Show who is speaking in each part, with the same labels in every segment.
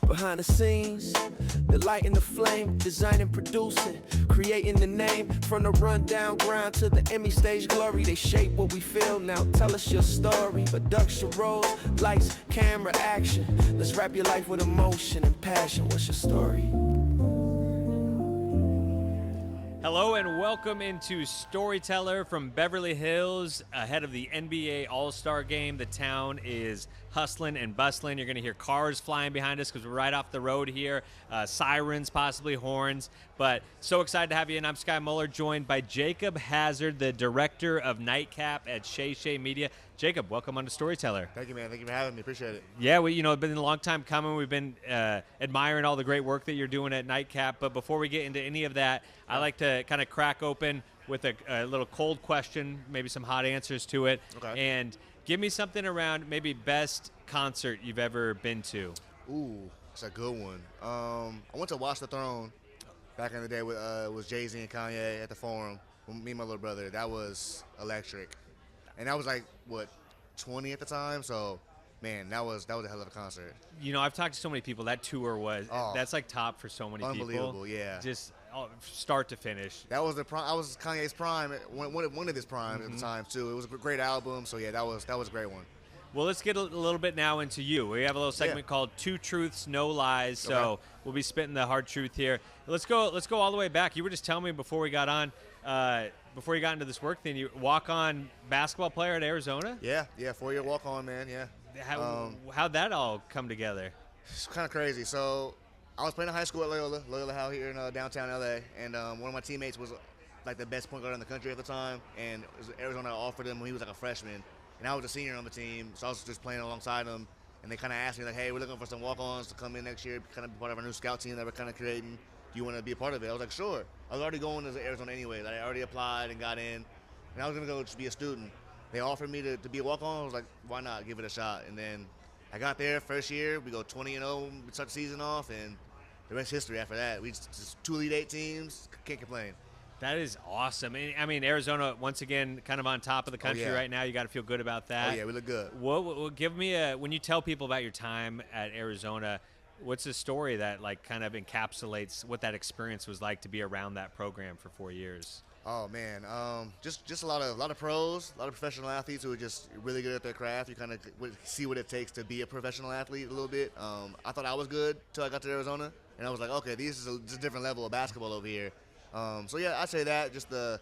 Speaker 1: Behind the scenes, the light and the flame, designing, producing, creating the name. From the rundown grind to the Emmy stage glory, they shape what we feel. Now tell us your story. Production roles, lights, camera, action. Let's wrap your life with emotion and passion. What's your story?
Speaker 2: Hello and welcome into Storyteller from Beverly Hills. Ahead of the NBA All-Star Game, the town is hustling and bustling. You're going to hear cars flying behind us because we're right off the road here. Sirens, possibly horns. But so excited to have you in. I'm Sky Muller, joined by Jacob Hazzard, the director of Nightcap at Shay Shay Media. Jacob, welcome on to Storyteller.
Speaker 3: Thank you, man. Thank you for having me. Appreciate it.
Speaker 2: Yeah, it's been a long time coming. We've been admiring all the great work that you're doing at Nightcap. But before we get into any of that, I like to kind of crack open with a little cold question, maybe some hot answers to it.
Speaker 3: Okay.
Speaker 2: And give me something around maybe best concert you've ever been to.
Speaker 3: Ooh, that's a good one. I went to Watch the Throne back in the day with Jay-Z and Kanye at the Forum. With me and my little brother. That was electric. And I was like, 20 at the time? So, man, that was a hell of a concert.
Speaker 2: You know, I've talked to so many people. That tour that's like top for so many people.
Speaker 3: Unbelievable, yeah.
Speaker 2: Just start to finish.
Speaker 3: That was I was Kanye's prime, one of his prime at the time too. It was a great album, so yeah, that was a great one.
Speaker 2: Well, let's get a little bit now into you. We have a little segment called Two Truths, No Lies. So we'll be spitting the hard truth here. Let's go all the way back. You were just telling me before we got on, before you got into this work thing, you walk-on basketball player at Arizona?
Speaker 3: Yeah, 4-year walk-on, man, yeah.
Speaker 2: How'd that all come together?
Speaker 3: It's kind of crazy. So I was playing in high school at Loyola Howe here in downtown LA, and one of my teammates was like the best point guard in the country at the time, and Arizona offered him when he was like a freshman, and I was a senior on the team, so I was just playing alongside him, and they kind of asked me like, hey, we're looking for some walk-ons to come in next year, kind of be part of our new scout team that we're kind of creating. Do you want to be a part of it? I was like, sure. I was already going to Arizona anyway. I already applied and got in, and I was going to go just be a student. They offered me to be a walk-on. I was like, why not? Give it a shot. And then I got there first year. We go 20-0. We start the season off, and the rest history after that. We just 2 Elite 8 teams. Can't complain.
Speaker 2: That is awesome. I mean, Arizona, once again, kind of on top of the country right now. You got to feel good about that.
Speaker 3: Oh, yeah, we look good.
Speaker 2: What give me when you tell people about your time at Arizona, what's a story that like kind of encapsulates what that experience was like to be around that program for 4 years?
Speaker 3: Oh man, just a lot of pros, a lot of professional athletes who are just really good at their craft. You kind of see what it takes to be a professional athlete a little bit. I thought I was good till I got to Arizona, and I was like, okay, this is a different level of basketball over here. So yeah, I'd say that just the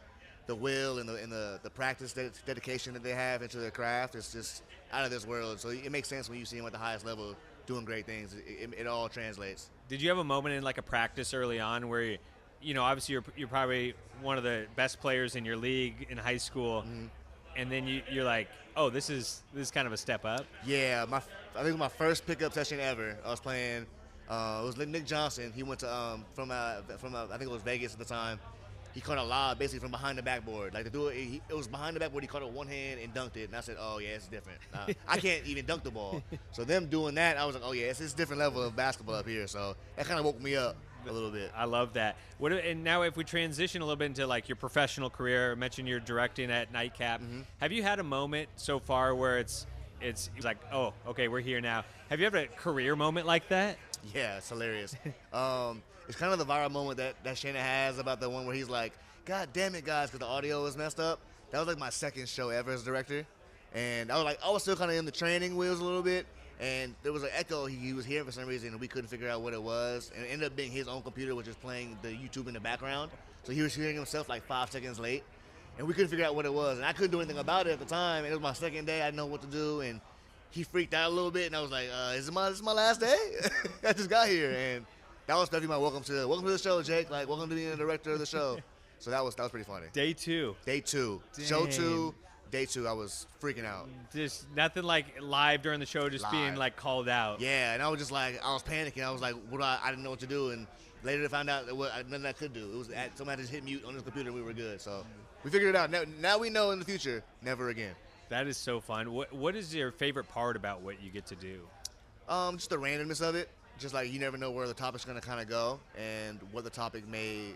Speaker 3: will and the practice dedication that they have into their craft is just out of this world. So it makes sense when you see them at the highest level doing great things. It all translates.
Speaker 2: Did you have a moment in like a practice early on where you know, obviously you're probably one of the best players in your league in high school, and then you're like, oh, this is kind of a step up?
Speaker 3: Yeah, I think it was my first pickup session ever. I was playing. It was Nick Johnson. He went to from I think it was Vegas at the time. He caught a lob basically from behind the backboard. Like it was behind the backboard. He caught it one hand and dunked it. And I said, oh yeah, it's different. I can't even dunk the ball. So them doing that, I was like, oh yeah, it's a different level of basketball up here. So that kind of woke me up a little bit.
Speaker 2: I love that. And now if we transition a little bit into like your professional career, I mentioned you're directing at Nightcap. Have you had a moment so far where it's like, oh, okay, we're here now? Have you ever had a career moment like that?
Speaker 3: Yeah, it's hilarious. It's kind of the viral moment that Shannon has about the one where he's like, God damn it, guys, because the audio was messed up. That was like my second show ever as director. And I was still kind of in the training wheels a little bit. And there was an echo he was hearing for some reason, and we couldn't figure out what it was. And it ended up being his own computer, which was playing the YouTube in the background. So he was hearing himself like 5 seconds late. And we couldn't figure out what it was. And I couldn't do anything about it at the time. And it was my second day. I didn't know what to do. And he freaked out a little bit. And I was like, this is my last day? I just got here. And that was definitely my welcome to the show, Jake. Like, welcome to being the director of the show. So that was pretty funny.
Speaker 2: Day 2.
Speaker 3: Day 2.
Speaker 2: Dang.
Speaker 3: Show 2. Day 2, I was freaking out.
Speaker 2: Just nothing like live during the show, just being like called out.
Speaker 3: Yeah, and I was just like, I was panicking. I was like, I didn't know what to do. And later to find out nothing I could do. It was somebody just hit mute on his computer and we were good. So we figured it out. Now we know in the future, never again.
Speaker 2: That is so fun. What is your favorite part about what you get to do?
Speaker 3: Just the randomness of it. Just like you never know where the topic's going to kind of go and what the topic may,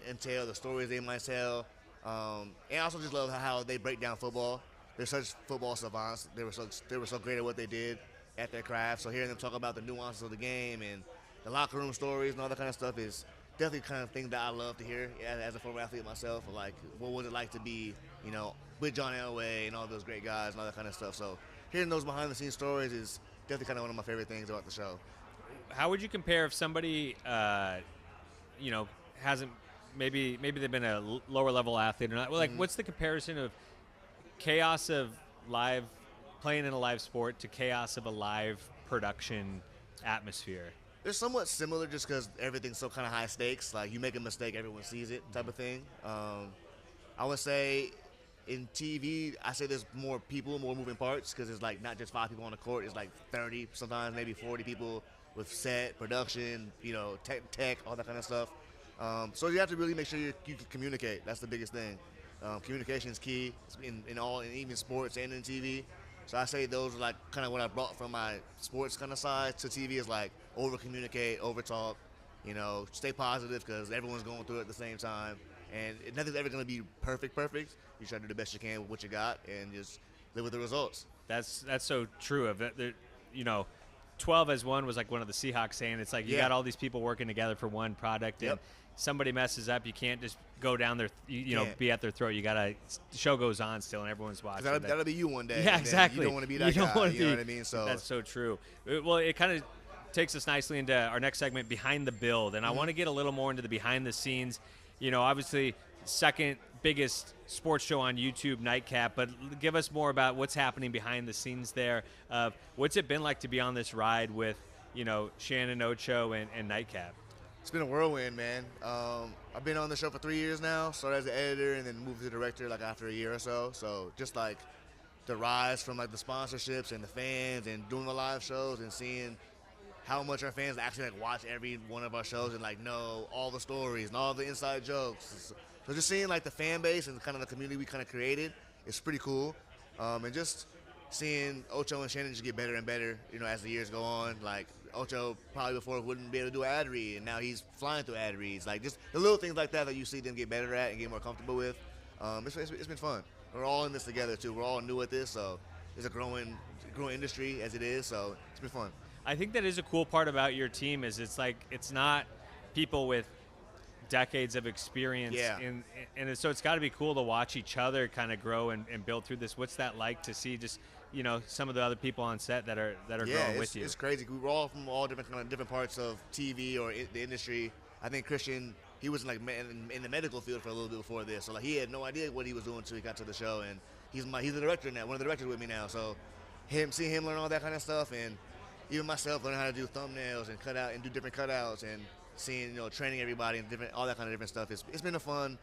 Speaker 3: entail, the stories they might tell. And I also just love how they break down football. They're such football savants. They were so great at what they did. at their craft. So hearing them talk about the nuances of the game and the locker room stories and all that kind of stuff is definitely the kind of thing that I love to hear as a former athlete myself. Like, what was it like to be, with John Elway and all those great guys and all that kind of stuff. So hearing those behind-the-scenes stories is definitely kind of one of my favorite things about the show.
Speaker 2: How would you compare if somebody, hasn't maybe they've been a lower level athlete or not? Well, like, what's the comparison of chaos of live playing in a live sport to chaos of a live production atmosphere?
Speaker 3: They're somewhat similar just because everything's so kind of high stakes. Like, you make a mistake, everyone sees it type of thing. I would say in TV, I say there's more people, more moving parts because it's like not just 5 people on the court. It's like 30, sometimes maybe 40 people with set, production, tech, all that kind of stuff. So you have to really make sure you can communicate. That's the biggest thing. Communication is key in even sports and in TV. So I say those are like kind of what I brought from my sports kind of side to TV is like over communicate, over talk, stay positive because everyone's going through it at the same time. And nothing's ever going to be perfect. You try to do the best you can with what you got and just live with the results.
Speaker 2: That's so true. Of it, 12 as one was like one of the Seahawks saying it's like you got all these people working together for one product, and somebody messes up, you can't just go down their, be at their throat. You gotta, the show goes on still, and everyone's watching.
Speaker 3: That'll be you one day.
Speaker 2: Yeah, exactly.
Speaker 3: You don't want to be that guy. You know what I mean? So
Speaker 2: that's so true. Well, it kind of takes us nicely into our next segment, Behind the Build, and I want to get a little more into the behind the scenes. Obviously, second biggest sports show on YouTube, Nightcap, but give us more about what's happening behind the scenes there. What's it been like to be on this ride with, Shannon, Ocho, and Nightcap?
Speaker 3: It's been a whirlwind, man. I've been on the show for 3 years now. Started as an editor and then moved to director like after a year or so. So just like the rise from like the sponsorships and the fans and doing the live shows and seeing how much our fans actually like watch every one of our shows and like know all the stories and all the inside jokes. So just seeing like the fan base and kind of the community we kind of created is pretty cool. And just seeing Ocho and Shannon just get better and better, as the years go on. Like Ocho probably before wouldn't be able to do an ad read, and now he's flying through ad reads. Like just the little things like that you see them get better at and get more comfortable with. It's been fun. We're all in this together too. We're all new at this, so it's a growing industry as it is. So it's been fun.
Speaker 2: I think that is a cool part about your team is it's not people with decades of experience.
Speaker 3: Yeah.
Speaker 2: So it's got to be cool to watch each other kind of grow and build through this. What's that like to see just some of the other people on set that are growing with you?
Speaker 3: It's crazy. We were all from all different parts of TV or the industry. I think Christian, he was like in the medical field for a little bit before this, so like he had no idea what he was doing until he got to the show, and he's the director now, one of the directors with me now. So seeing him learn all that kind of stuff, and even myself learning how to do thumbnails and cut out and do different cutouts, and seeing training everybody and all that kind of different stuff. It's been a fun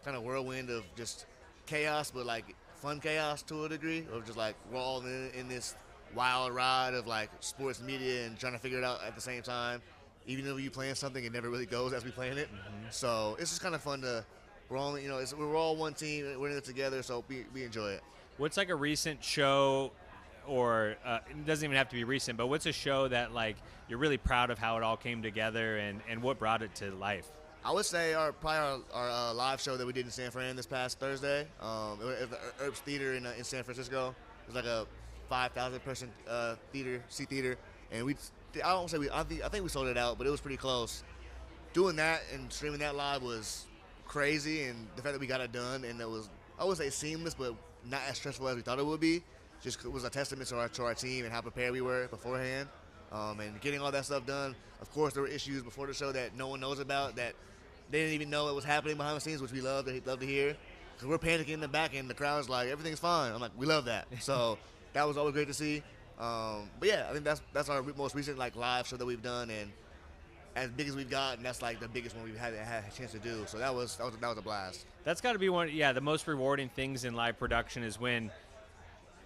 Speaker 3: kind of whirlwind of just chaos, but like fun chaos to a degree, of just like we're all in this wild ride of like sports media and trying to figure it out at the same time. Even though you playing something, it never really goes as we playing it. Mm-hmm. So it's just kind of fun we're all one team, we're in it together, so we enjoy it.
Speaker 2: What's like a recent show, or it doesn't even have to be recent, but what's a show that like you're really proud of how it all came together and what brought it to life?
Speaker 3: I would say our live show that we did in San Fran this past Thursday. It was the Herbst Theater in San Francisco. It was like a 5,000 person theater, and I think we sold it out, but it was pretty close. Doing that and streaming that live was crazy, and the fact that we got it done and it was, I would say seamless, but not as stressful as we thought it would be. Just was a testament to our team and how prepared we were beforehand, and getting all that stuff done. Of course, there were issues before the show that no one knows about, that they didn't even know it was happening behind the scenes, which we love to hear. Because we're panicking in the back, and the crowd's like, everything's fine. I'm like, we love that. So that was always great to see. But yeah, I think that's our most recent like live show that we've done, and as big as we've gotten, that's like the biggest one we've had a chance to do. So that was a blast.
Speaker 2: That's got to be the most rewarding things in live production is when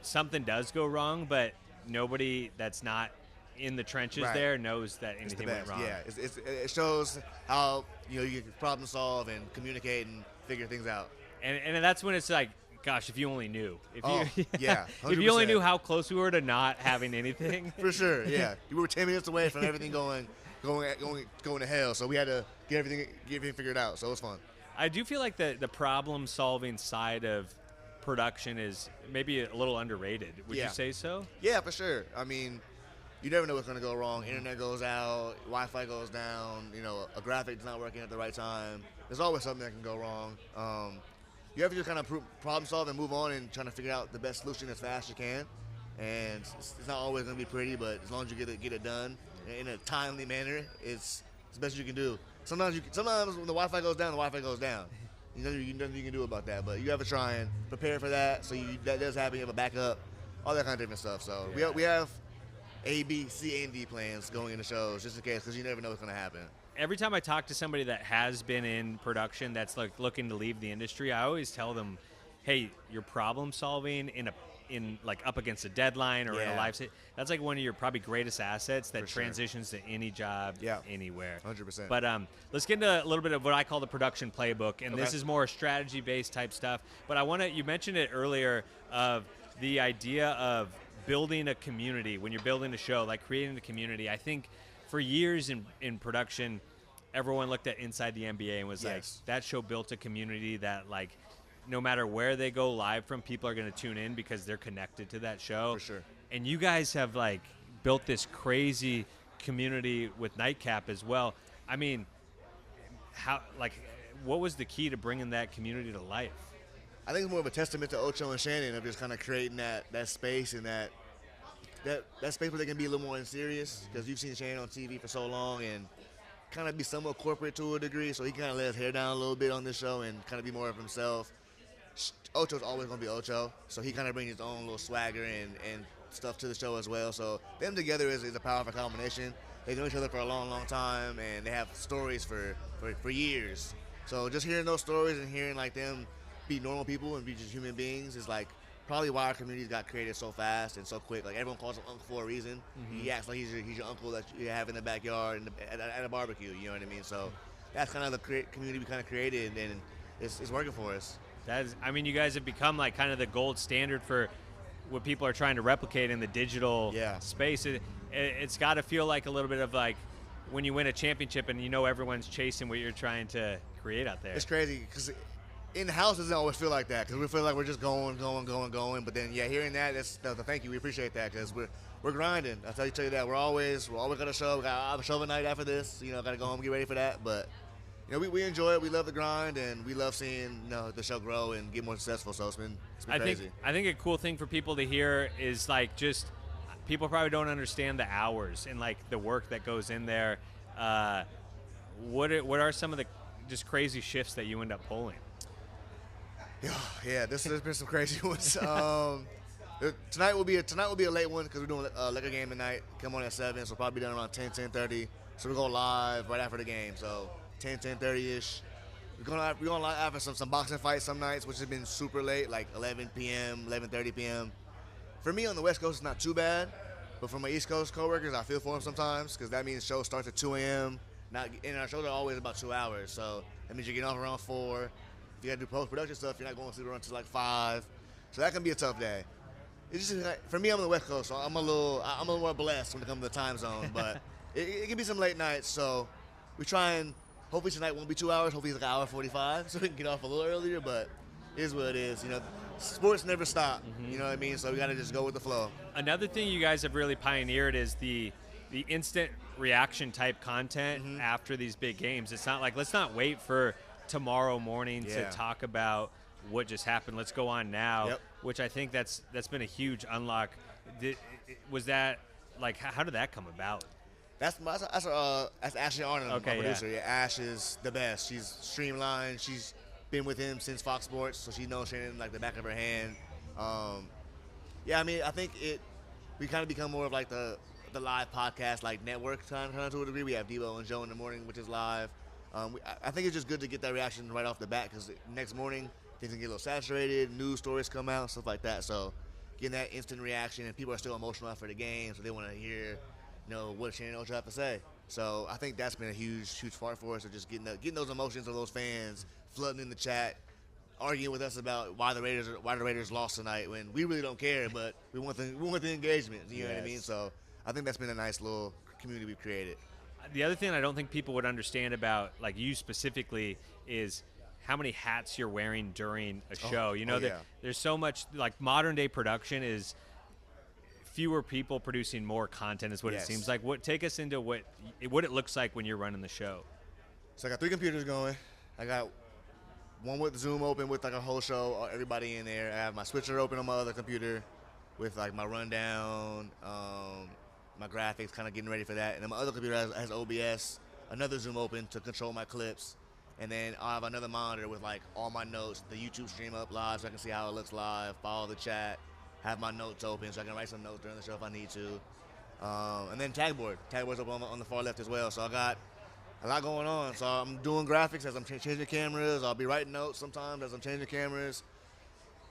Speaker 2: something does go wrong, but nobody that's not in the trenches there knows that anything went wrong.
Speaker 3: Yeah, it shows how you can problem solve and communicate and figure things out.
Speaker 2: And that's when it's like, gosh, if you only knew.
Speaker 3: Yeah, 100%.
Speaker 2: If you only knew how close we were to not having anything.
Speaker 3: For sure, yeah. We were 10 minutes away from everything going to hell, so we had to get everything figured out. So it was fun.
Speaker 2: I do feel like the problem-solving side of production is maybe a little underrated. Would you say so?
Speaker 3: Yeah, for sure. I mean, you never know what's going to go wrong. Internet goes out, Wi-Fi goes down, you know, a graphic's not working at the right time. There's always something that can go wrong. You have to just kind of problem solve and move on and trying to figure out the best solution as fast as you can. And it's not always going to be pretty, but as long as you get it done in a timely manner, it's the best you can do. Sometimes when the Wi-Fi goes down, the Wi-Fi goes down. You know, nothing you can do about that, but you have to try and prepare for that. So that does happen. You have a backup, all that kind of different stuff. So we have A, B, C, and D plans going into shows just in case, because you never know what's going to happen.
Speaker 2: Every time I talk to somebody that has been in production that's like looking to leave the industry, I always tell them, hey, you're problem solving in like up against a deadline or in a live that's like one of your probably greatest assets that transitions to any job anywhere.
Speaker 3: 100%.
Speaker 2: But let's get into a little bit of what I call the production playbook, and this is more strategy based type stuff. But you mentioned it earlier of the idea of building a community when you're building a show, like creating a community. I think for years in production, everyone looked at Inside the NBA and was like, that show built a community that like no matter where they go live from, people are going to tune in because they're connected to that show.
Speaker 3: For sure.
Speaker 2: And you guys have like built this crazy community with Nightcap as well. I mean, what was the key to bringing that community to life?
Speaker 3: I think it's more of a testament to Ocho and Shannon of just kind of creating that space and that space where they can be a little more serious, because you've seen Shannon on TV for so long and kind of be somewhat corporate to a degree, so he kind of let his hair down a little bit on this show and kind of be more of himself. Ocho's always going to be Ocho, so he kind of brings his own little swagger and stuff to the show as well. So them together is a powerful combination. They've known each other for a long, long time, and they have stories for years. So just hearing those stories and hearing like them be normal people and be just human beings is like probably why our communities got created so fast and so quick. Like everyone calls him Uncle for a reason. He acts like he's your uncle that you have in the backyard at a barbecue. You know what I mean? So that's kind of the community we kind of created, and it's working for us.
Speaker 2: You guys have become like kind of the gold standard for what people are trying to replicate in the digital space. It's got to feel like a little bit of like when you win a championship and you know everyone's chasing what you're trying to create out there.
Speaker 3: It's crazy because in-house doesn't always feel like that, because we feel like we're just going. But then, hearing that, thank you. We appreciate that, because we're grinding. I'll tell you that. We're always got a show. We got a show tonight after this. Got to go home and get ready for that. But we enjoy it. We love the grind, and we love seeing the show grow and get more successful. So it's been crazy.
Speaker 2: I think a cool thing for people to hear is like just people probably don't understand the hours and like the work that goes in there. What are some of the just crazy shifts that you end up pulling?
Speaker 3: Yeah, there's been some crazy ones. Tonight will be a late one because we're doing a liquor game tonight. Come on at 7, so we'll probably be done around 10:30. So we're going live right after the game. So 10:30ish. We're going live after some boxing fights some nights, which has been super late, like 11 p.m., 11:30 p.m. For me on the West Coast, it's not too bad, but for my East Coast coworkers, I feel for them sometimes, because that means the show starts at 2 a.m. And our shows are always about 2 hours, so that means you're getting off around 4. If you gotta do post-production stuff, you're not going to sleep until like 5. So that can be a tough day. It's just like, for me, I'm on the West Coast, so I'm a little more blessed when it comes to the time zone. But it can be some late nights, so we try and hopefully tonight won't be 2 hours. Hopefully it's like 1:45, so we can get off a little earlier. But it is what it is. Sports never stop. You know what I mean? So we gotta just go with the flow.
Speaker 2: Another thing you guys have really pioneered is the instant reaction type content after these big games. It's not like, let's not wait for tomorrow morning to talk about what just happened. Let's go on now, which I think that's been a huge unlock. Was that like, how did that come about?
Speaker 3: That's Ashley Arnold, my producer. Yeah, Ash is the best. She's streamlined. She's been with him since Fox Sports, so she knows Shannon like the back of her hand. I think we kind of become more of like the live podcast like network kind of to a degree. We have Debo and Joe in the morning, which is live. I think it's just good to get that reaction right off the bat, because next morning things can get a little saturated, news stories come out, stuff like that. So getting that instant reaction, and people are still emotional after the game, so they want to hear, what Shannon and Ocho have to say. So I think that's been a huge part for us, of just getting those emotions of those fans flooding in the chat, arguing with us about why the Raiders lost tonight, when we really don't care, but we want the engagement. You know what I mean? So I think that's been a nice little community we've created.
Speaker 2: The other thing I don't think people would understand about like you specifically is how many hats you're wearing during a show. There's so much, like modern day production fewer people producing more content is what it seems like. Take us into what it looks like when you're running the show.
Speaker 3: So I got 3 computers going. I got one with Zoom open with like a whole show, everybody in there. I have my switcher open on my other computer with like my rundown, my graphics, kind of getting ready for that. And then my other computer has OBS, another Zoom open to control my clips. And then I have another monitor with like all my notes, the YouTube stream up live so I can see how it looks live, follow the chat, have my notes open so I can write some notes during the show if I need to. And then Tagboard. Tagboard's up on the far left as well. So I got a lot going on. So I'm doing graphics as I'm changing cameras. I'll be writing notes sometimes as I'm changing cameras.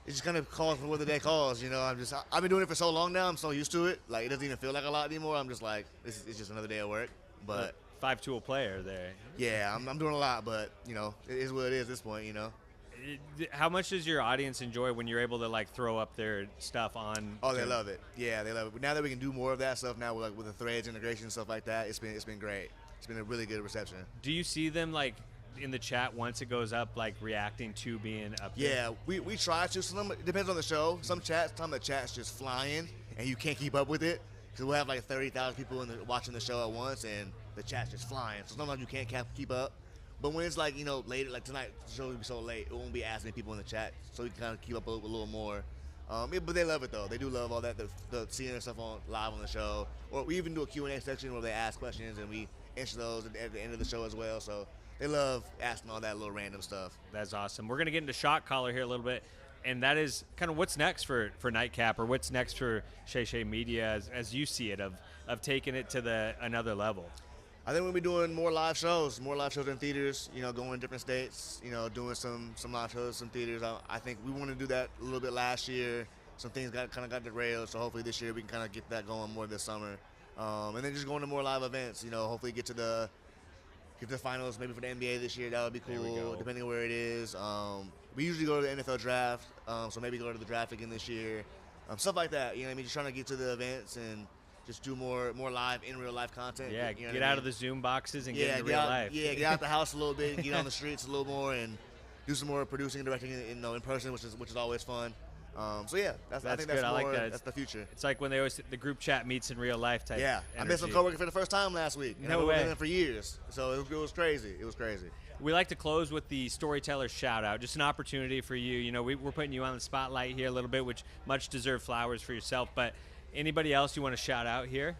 Speaker 3: It just kind of calls for what the day calls, you know. I've been doing it for so long now. I'm so used to it. Like, it doesn't even feel like a lot anymore. I'm just like, it's just another day at work. But
Speaker 2: 5-tool player there.
Speaker 3: Yeah, I'm doing a lot, but, you know, it is what it is at this point, you know.
Speaker 2: How much does your audience enjoy when you're able to like throw up their stuff on?
Speaker 3: Oh, they love it. Yeah, they love it. But now that we can do more of that stuff now with the threads integration and stuff like that, it's been great. It's been a really good reception.
Speaker 2: Do you see them like in the chat once it goes up, like reacting to being up there?
Speaker 3: Yeah, we try to. Some it depends on the show. Some the chat's just flying and you can't keep up with it because we'll have like 30,000 people watching the show at once and the chat's just flying. So sometimes you can't keep up. But when it's like, you know, later, like tonight, the show will be so late, it won't be as many people in the chat, so we can kind of keep up a little more. But they love it though. They do love all that, the seeing their stuff live on the show, or we even do a Q&A section where they ask questions and we answer those at the end of the show as well. So they love asking all that little random stuff.
Speaker 2: That's awesome. We're gonna get into shot caller here a little bit, and that is kind of what's next for Nightcap, or what's next for Shay Shay Media as you see it, of taking it to another level.
Speaker 3: I think we'll be doing more live shows in theaters, you know, going to different states, you know, doing some live shows, some theaters. I think we want to do that a little bit last year. Some things got derailed, so hopefully this year we can kind of get that going more this summer. And then just going to more live events, you know, hopefully get to the finals maybe for the NBA this year. That would be cool, depending on where it is. We usually go to the NFL draft, so maybe go to the draft again this year. Stuff like that, you know what I mean? Just trying to get to the events and just do more live, in real life content.
Speaker 2: Yeah,
Speaker 3: you know
Speaker 2: get out of the Zoom boxes and get into real life.
Speaker 3: Yeah, get out the house a little bit, and get on the streets a little more, and do some more producing and directing in person, which is always fun. So yeah, I think
Speaker 2: good. I like that.
Speaker 3: That's the future.
Speaker 2: It's like when they always the group chat meets in real life type.
Speaker 3: Yeah,
Speaker 2: energy.
Speaker 3: I met some coworkers for the first time last week. And
Speaker 2: No
Speaker 3: I've
Speaker 2: way.
Speaker 3: been with them for years, so it was crazy. It was crazy.
Speaker 2: We like to close with the Storyteller shout out. Just an opportunity for you. You know, we're putting you on the spotlight here a little bit, which much deserved flowers for yourself. But anybody else you want to shout out here?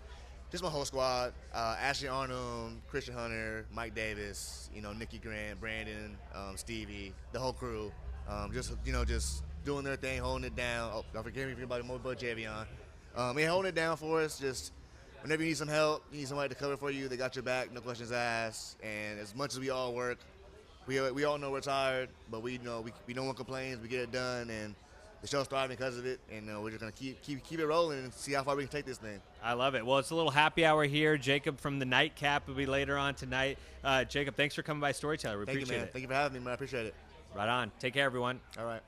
Speaker 3: Just my whole squad: Ashley Arnum, Christian Hunter, Mike Davis, you know, Nikki Grant, Brandon, Stevie, the whole crew. Just doing their thing, holding it down. Oh, don't forget me for anybody more but Javion. Holding it down for us. Just whenever you need some help, you need somebody to cover for you, they got your back, no questions asked. And as much as we all work, we all know we're tired, but we know no one complains. We get it done, and the show's thriving because of it. And we're just gonna keep it rolling and see how far we can take this thing.
Speaker 2: I love it. Well, it's a little happy hour here. Jacob from the Nightcap will be later on tonight. Jacob, thanks for coming by Storyteller. We appreciate it.
Speaker 3: Thank you for having me, man. I appreciate it.
Speaker 2: Right on. Take care, everyone.
Speaker 3: All right.